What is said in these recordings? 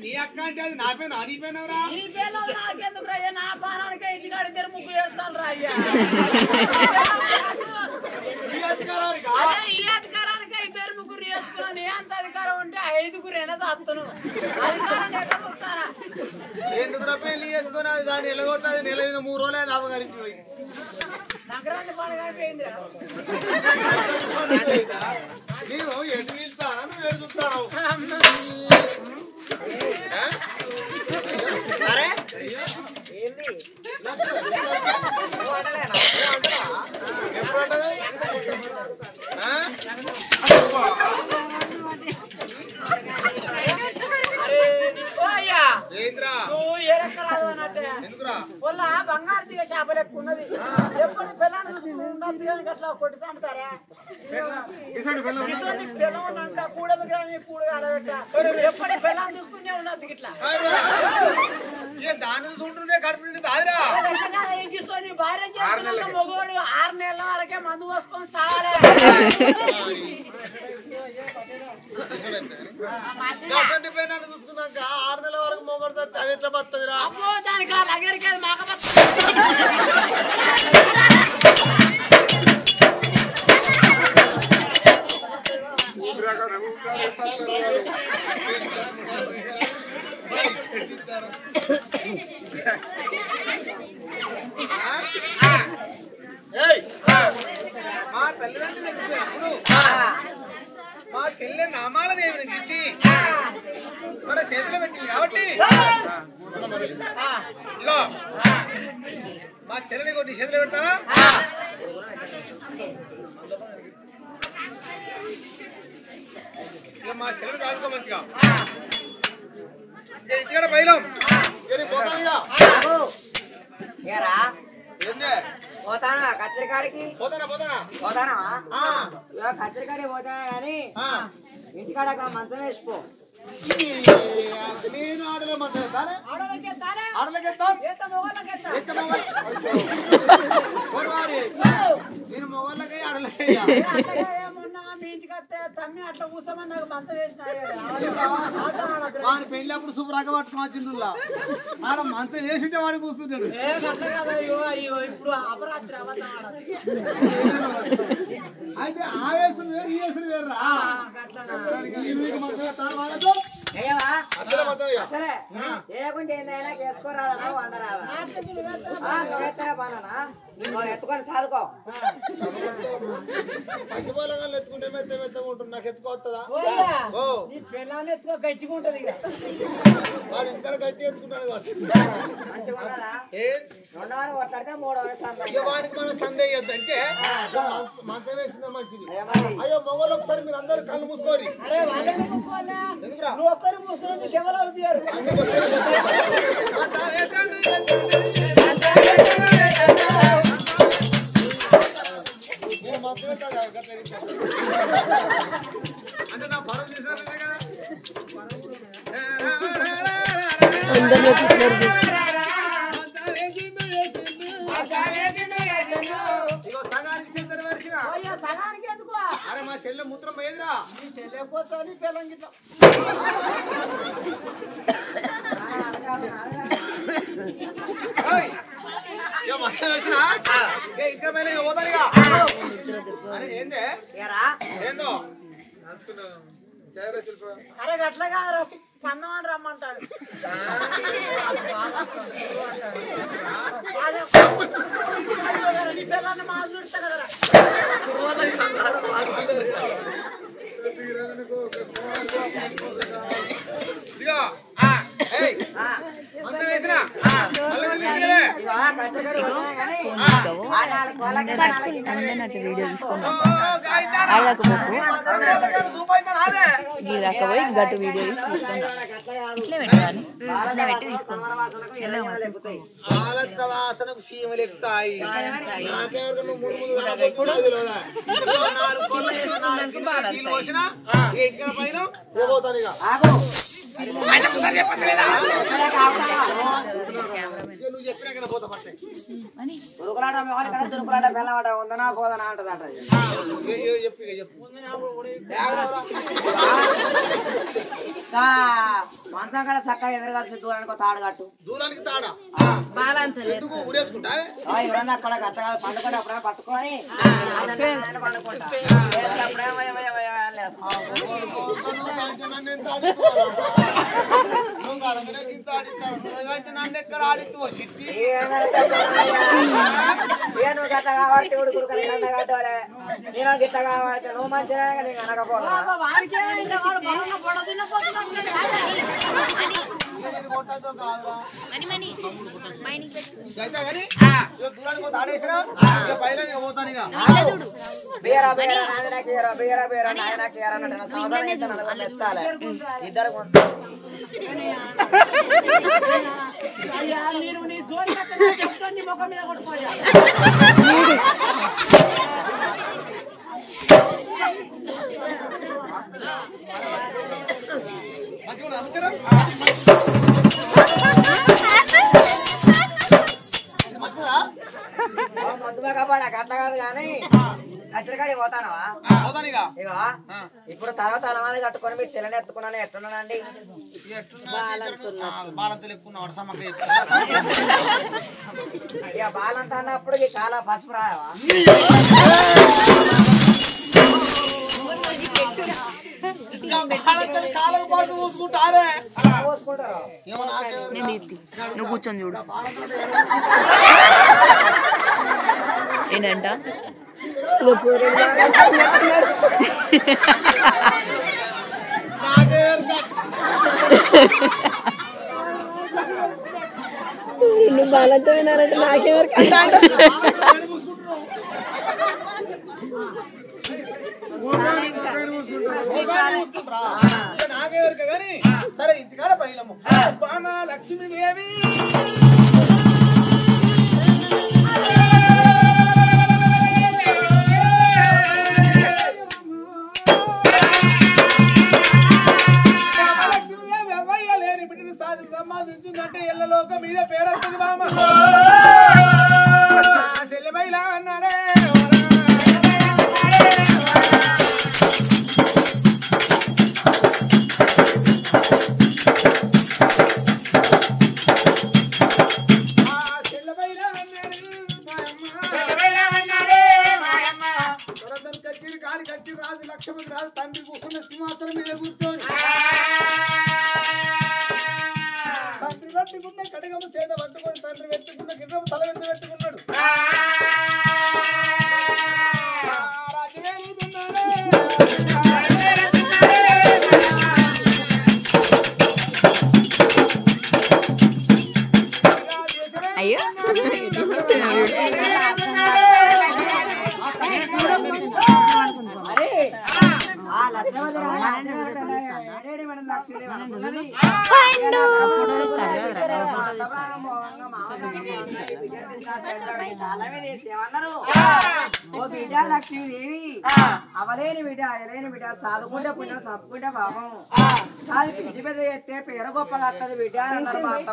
నీ అక్క అంటే అది నా పేరు నీ పేనవరా నీ పేరు నాకెందుకు రా నా పానానికే ఇంటికాడ ఇద్దరు ముగ్గురు వేస్తాను రా అయ్యా ఈ అధికారానికే ఇద్దరు ముగ్గురు వేసుకున్నాను ఎంత అధికారం ఉంటే 5గురు ఎనద అత్తను అధికారం ఎక్కడ వస్తారా ఎందుకు పెళ్లి చేసుకున్నది దాన్ని ఎలగొట్టది నెల మీద 3 రోజులే దాపగలిసి పోయి సంక్రాంతి పండుగ అయిపోయింది నేను ఎటు తీస్తాను నువ్వు ఎటు చూస్తావు బంగారు దిగ చేపలు ఎక్కువ ఉన్నది ఎప్పుడు పిల్లలు ఉండొచ్చు కానీ అట్లా కొట్టి చంపుతారా పిల్లం ఉన్నాక కూడదు కానీ కూడ కాడబెట్ట ఎప్పుడు పిల్లలు తీసుకునే ఉండదు ఇట్లా దాని చూంటుండే కడుపు నిండి బాధరా నీ భార్య చేసుకున్నాక మగవాడు 6 నెలల వరకే మందు పోసుకొని సాగాలి చూసుకున్నాక 6 నెలల వరకు మొగడు అది ఎట్లా బతుందిరా అబ్బో దానికి లగరికి మాక మా తల్లిదండ్రులు మా చెల్లె నామాల దేవుని తీసి మన చేతిలో పెట్టింది కాబట్టి ఇగో మా చెల్లెని కొన్ని చేతిలో పెడతారా ఇక మా చెల్లెని రాసుకో మంచిగా ఇంటికాడ బయలం పోతానా కచ్చరికాడికి పోతానా కచ్చరికాడికి పోతానా కానీ ఇంటికాడ అక్కడ మంచం వేసిపో నేను ఆడలే నేను మొగళ్ళకి ఆడలే మీ ఇంటికి వస్తే తమ్మి అట్లా కూర్చోమని నాకు మంచం వేసిన వాడి పెళ్ళప్పుడు శుభ్రంగా పట్టుకుని వచ్చింది ఆడ మంచం వేసింటే వాడు కూర్చుంటాడు ఇప్పుడు అపరాత్రి అబద్ధం అయితే ఆ వేసులు వేరు ఈ వేసులు వేరు ఏకుంటే ఏందైనా చేసుకోరాదనా వండరాదా బానా ఎత్తుకొని సాదుకో పసిపోలగాళ్ళు ఎత్తుకుంటే మెత్త మెత్తగా ఉంటుంది నాకు ఎత్తుకోవస్తుందా నీ పిల్లల్ని ఎత్తుకో గట్టిగా ఉంటది ఇక వాడు ఇంకా గట్టి ఎత్తుకుంటాడు కొట్లాడితే 3 వానికి మనం సందేహద్దు అంటే మంచం వేసిందా మంచిది అయ్యో మొగలు ఒకసారి మీరు అందరూ కళ్ళు మూసుకోరి అరే వాళ్ళని మూసుకోవాలా నువ్వు ఒక్కరు మూసుకుని నీకు ఎవరు అవుతారు అంటే నా పరం చేసినట్టే కదా సగానికి ఎందుకు అరే మా చెల్లె మూత్రం పోయేదిరా నీ చెల్లెపోతా నీ పిల్లం గిట్లా అరే ఏందే ఏందో అరే గట్ల కాదు పందమని రమ్మంటాడు నీ పిల్లల్ని మా చూస్తా కదరా అందరినట్టు వీడియో తీసుకున్నాం గీదాకా పోయి గట్టు వీడియో తీసి తీసుకున్నాం ఇట్లే పెట్టాలి ఇట్లా పెట్టి తీసుకున్నాం వాసనకు సీమలు ఎక్కుతాయి పైన నువ్వు చెప్పినా పోతా పట్టే అని ఉరుకులాట మేవాలి కదా దురుకులాట పిల్లమాట ఉందనా పోదనా అంటదట చెప్పు చెప్పు మంచం కాడ చక్కగా ఎదురుగాల్సి దూరానికి తాడు కట్టు దూరానికి తాడా ఎందుకు ఊరేసుకుంటా ఎవరన్నా అక్కడ కట్టగా పండుకొని అప్పుడే పట్టుకొని పండుకుంటా నన్ను ఎక్కడ ఆడిస్తావు సిట్టి నువ్వు గట్ట కాబట్టి ఉడుకుడు కన్నా కట్టాలి నేను గిట్ట కాబట్టి నువ్వు మంచిగా నీకు అనకపోతా బీరా బీరా నాయనకి బీరా బీరా నాయనకి అన్నట్టు సోదరు అయితే నలుగురు మెచ్చాలి ఇద్దరు అయ్యా నేను నీ జోలి చెప్తాను నీ ముఖం మీద కొట్టుకోయా మొద్దుగా కాపాడా అట్లా కాదు కానీ కచ్చరికాడికి పోతానవా ఇగో ఇప్పుడు తర్వాత అలవాది కట్టుకొని మీరు చెల్లెని ఎత్తుకున్నాను ఎట్టున్నానండి ఇక బాలంతా అన్నప్పుడు ఈ కాల పసుపు రాయవా నువ్వు కూర్చొని చూడు ఏంటంట నువ్వు బాలంతో వినాలంటే నాకెవరు నాకెవరికి కానీ సరే ఇంటికాడ పైలమ్మ లక్ష్మీదేవి సంపాదించిందంటే ఎల్లలోక మీద పేరొస్తుంది బామ్మ చెల్లెబైలా అన్నాడే కాడి కట్టి రాజు లక్ష్మణ్ రాజు తండ్రి కూర్చున్న సింహాసనం మీద కూర్చొని తండ్రి పెట్టుకున్న కడగము చేత పట్టుకొని తండ్రి పెట్టుకున్న గిర్రము తల ఎత్త పెట్టుకున్నాడు అయ్యో లక్ష్మీదేవి అవలేని బిడ్డ అయలేని బిడ్డ సాదుకుంటే పుణ్యం సప్పుకుంటే పాపం అది పిచ్చి పెద్ద ఎత్తే పేర గొప్పగా వస్తుంది బిడ్డ అన్నారు మా అత్త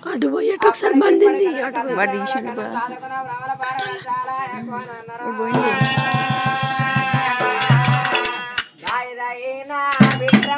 అటు పోయేట ఒకసారి మందింది వాడు తీసాడు బిడ్డ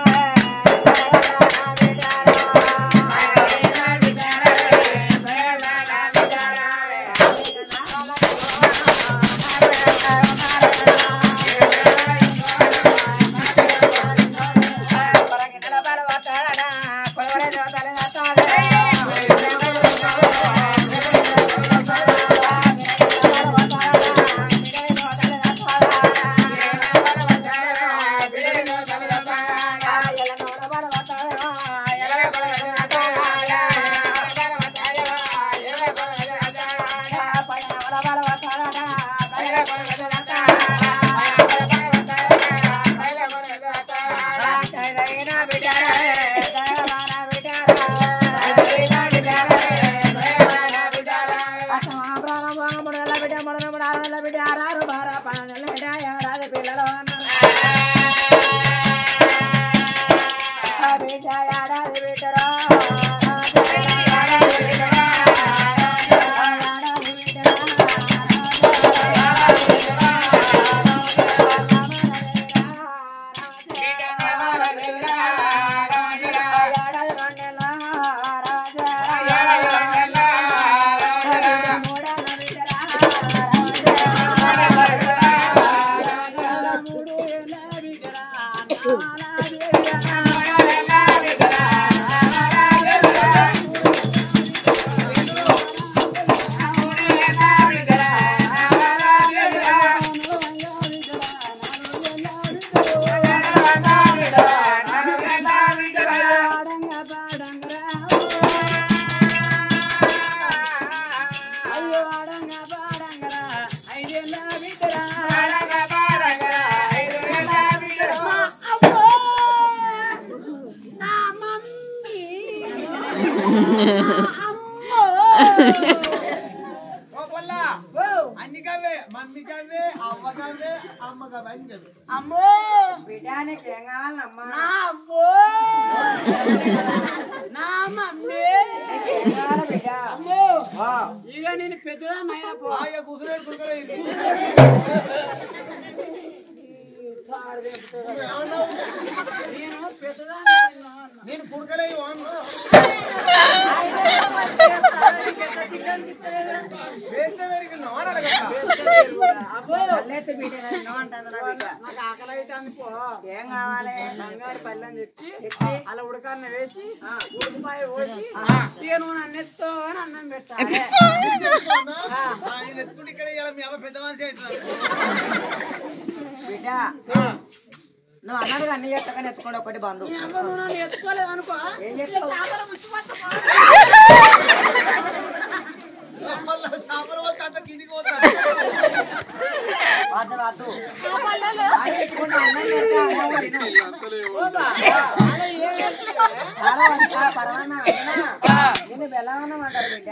అమ్మో బిడ్డానికి ఏం కావాలమ్మా నా అమ్మో నా మమ్మీ ఏం కావాలి బిడ్డ అమ్మో ఇక నేను పెద్దదాన్ని అయినా పో కూర్చున్నాడు పుడకలేదు నేను పెద్దదాన్ని నేను పుడకలేదు పల్లెత్తు బిడ్డ నన్ను అంటాను నా బిడ్డ నాకు ఆకలి అవుతుంది పో ఏం కావాలి బంగారు పళ్ళని తెచ్చి అలా ఉడకాన్ని వేసి ఉడికిపాయ పోసి ఇక నువ్వు నన్ను ఎత్తో అని అన్నం పెట్టాలి ఆయన ఎత్తుకుంటే ఇక్కడ ఇవాళ మీ అమ్మ పెద్ద మనిషి అవుతున్నారు బిడ్డ నువ్వు అన్నట్టుగా అన్ని చేస్తాకని ఎత్తుకోండి ఒకటి బంధు నీ అమ్మ నువ్వు నన్ను ఎత్తుకోలేదు అనుకో ఏం చేస్తావు చేపలు వస్తే అంత కిందికి పోతారు వద్దు వద్దు ఆడ ఎత్తుకుంటా అన్నం చేస్తే అన్నం తిను. చాలా వంట పరమాన్నం అయినా నేను బెల్లమన్నం అంటారు బిడ్డ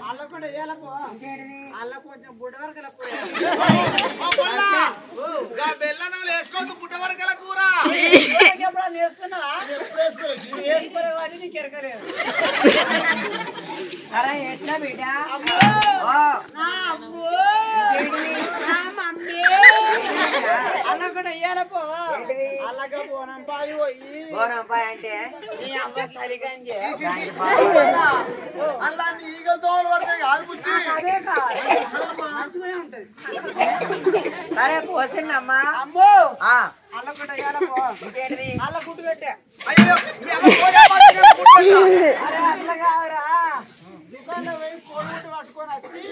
అల్ల కూడా వేయాలపో ఇంకేంటిది అల్ల కొంచెం బుడ్డ వరకు బెల్లనం వేసుకోవద్దు పుట్టవరకల కూర ఎప్పుడన్నా వేసుకున్నావా నువ్వు వేసుకోలే వాటి నీకు ఎరకలేదు అరే ఎట్లా బిడ్డ ఓ నా అమ్మో నా మమ్మీ అల్ల కూడా వేయాలపో అలాగే పోనం పాయి పోయి బోనంపాయ అంటే నీ అమ్మ సరిగంజే అలా ఈగలు దోమలు పడతాయి కాదు బుచ్చి అదే కాదు మంచిగానే ఉంటది అరే పోసిందమ్మా అమ్మో ఆ అల్ల కూడా వేయాలపో ఇంకేంటిది అల్ల గుడ్డు పెట్టే అయ్యో మీ అమ్మ పోయే పట్టుకెళ్ళి అరే అట్లా కాదురా దుకాణంలో పోయి కోడిగుడ్డు పట్టుకొని వచ్చి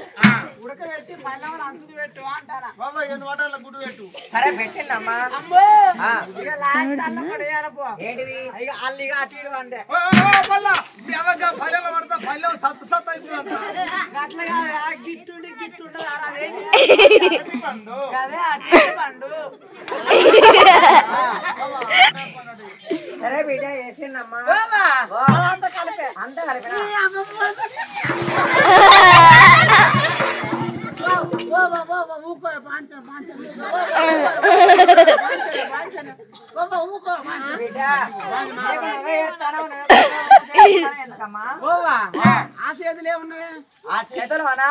ఉడకబెట్టి మళ్ళీ అంచులు పెట్టు అంటారా బాబా ఎన్ని వాటాల గుడ్డు పెట్టు సరే పెట్టిందమ్మా అమ్మో ఆ. ఇక లాస్ట్ అల్ల కూడా వేయాలపో ఏంటిది ఇక అల్లు ఇక అటు ఇటు అంటే మళ్ళా మీ అమ్మగా పల్లెలో పడతా పల్లె సత్తు సత్తు అయిపోతుందంట అట్లా కాదురా గిట్టుండి గిట్టుండదు అదేంటి పండు అదే అటు పండు సరే బిడ్డ వేసిందమ్మా అంతా కలిపే అంతా కలిపినా ఊకో పాంచం పాంచం ఊకో బిడ్డ నీకు నువ్వే ఏడుస్తానవు, నువ్వే ఎందుకమ్మా ఓవా ఆ చేతులే ఉన్నది ఆ చేతులు అనా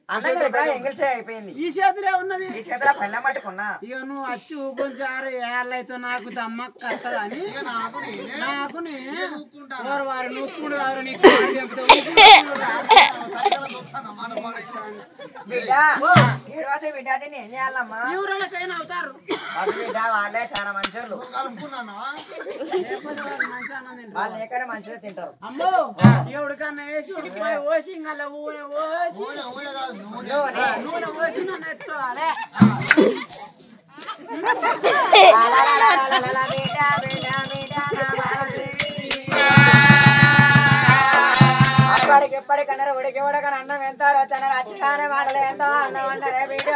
అన్నం ఇప్పుడు ఎంగిల్ అయిపోయింది ఈ చేతులే ఉన్నది ఈ చేతుల పెళ్ళ మట్టుకున్నా ఇక నువ్వు వచ్చి కొంచెం ఏళ్ళైతే నాకు దమ్మక్క కట్టదని నాకు నేనే ఎవరు వారు నూసుకుంటు వారు నీకు బిడ్డ ఈ రోజు బిడ్డ నేను ఏం చేయాలమ్మా ఎవరైనా అవుతారు అది బిడ్డ వాళ్ళే చాలా మంచోళ్ళు వాళ్ళు ఎక్కడ మంచిగా తింటారు అమ్మో ఎవడు కన్నా వేసి ఉడిపోయి ఓసి ఇంకా ఊనే ఓసి నూనె పోసి నన్ను ఎత్తుకోవాలి అప్పటికి ఎప్పటికన్నారు ఉడికి ఉడకని అన్నం ఎంత వచ్చాను అచ్చిగానే మాటలు ఎంతో అన్నం అంటారే బిడ్డ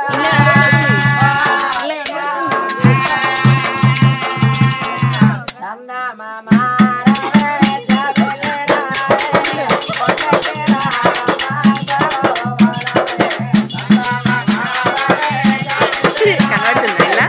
కనబడుతుందా ఇలా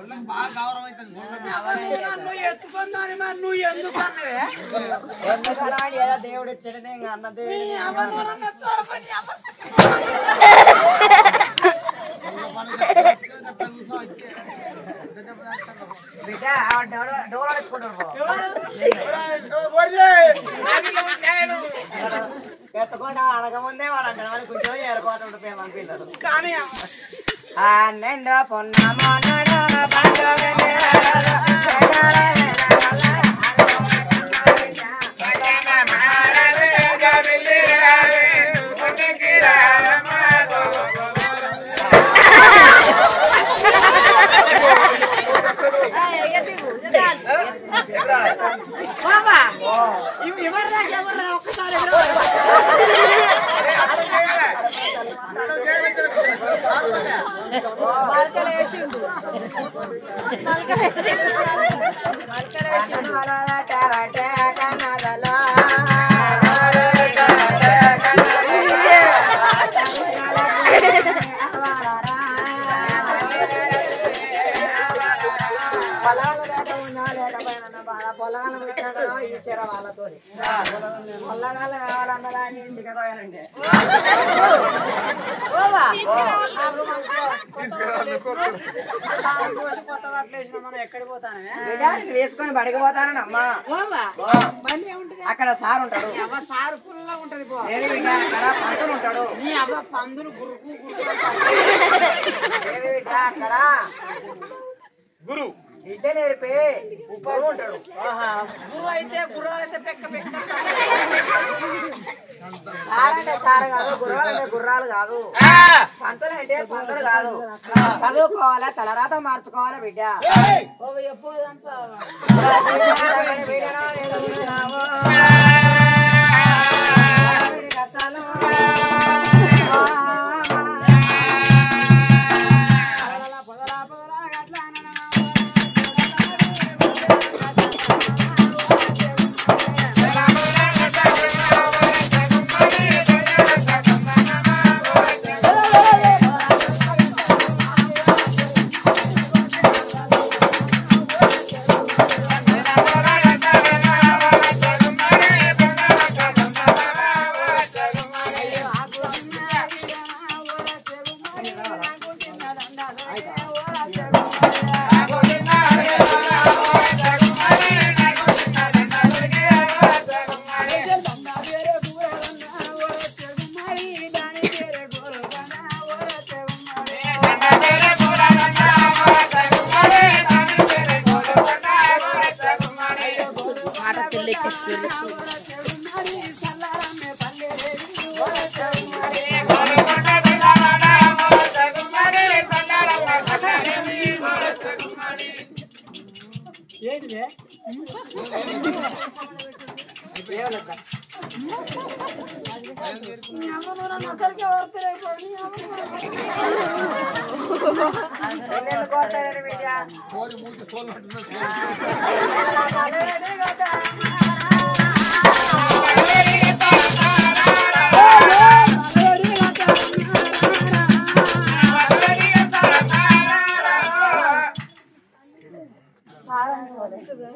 అని బాగా గౌరవం అవుతుంది నన్ను ఎత్తుకుందని మరి నువ్వు ఎందుకు అన్నవే ఎందుకలా ఏదో దేవుడు ఇచ్చాడని ఇంకా అన్న దేవుడు బిడ్డ డోర్ ఎత్తుకుంటారు ఎత్తుకుంటా అడగముందే వాడు అంటాడు వాడు కూర్చొని ఏర్పాటు పిల్లలు కానీ నిండు పొన్నమోనుడు పండు పొలాలు పెట్టాక ఈశ్వర వాళ్ళతో పొల్లగాళ్ళు కావాలన్నదాన్ని ఇంటికి పోయాలంటే కొత్త బట్టలు వేసిన మనం ఎక్కడికి పోతానే వేసుకొని బడికి పోతానమ్మా అక్కడ సార్ ఉంటాడు సారు పుల్లగా ఉంటది పో అక్కడ పంతులు ఉంటాడు నీ అవ్వ పందులు గురుకు అక్కడ గురు విద్య నేర్పి గురువు ఉంటాడు గురువు అయితే గుర్రాలు అయితే పెక్క పెక్క సార్ అంటే సార్ కాదు గుర్రాలు అంటే గుర్రాలు కాదు పంతులు అంటే పంతులు కాదు చదువుకోవాలా తలరాత మార్చుకోవాలా బిడ్డ ఎప్పుడు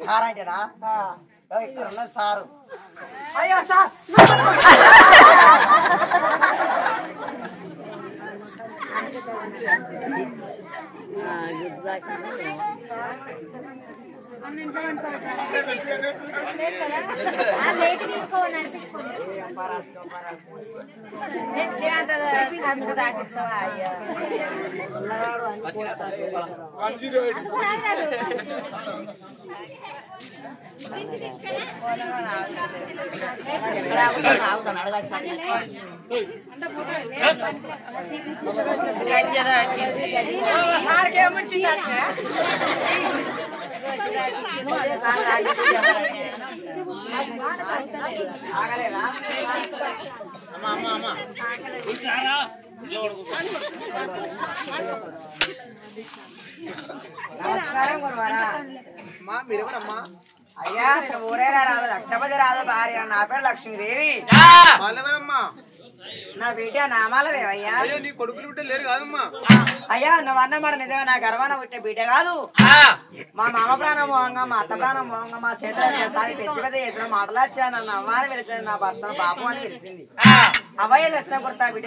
సారంటేనా ఇక్కడ ఉన్నది సారు అయ్యో సార్ నమస్కారం గురువారా మీరెవరమ్మా? అయ్యా నేను ఊరేగా రాదు లక్షపతి రాదు భార్య నా పేరు లక్ష్మీదేవి వాళ్ళెవరమ్మా? నా బిడ్డ నామాలదేవయ్యా అయ్యో నీ కొడుకులు బిడ్డ లేరు కాదమ్మా. అయ్యా నువ్వు అన్నమాట నిజమే నా గర్వాన పుట్టిన బిడ్డ కాదు మా మామ ప్రాణం మోహంగా మా అత్త ప్రాణం మోహంగా మా చేతులు సారి పెంచి పెద్ద చేసిన మాటలు వచ్చా నన్ను అమ్మాని పిలిచింది నా భర్తను బాపు అని పిలిచింది అవ్వయ్య దర్శనం కొడతా బిడ్డ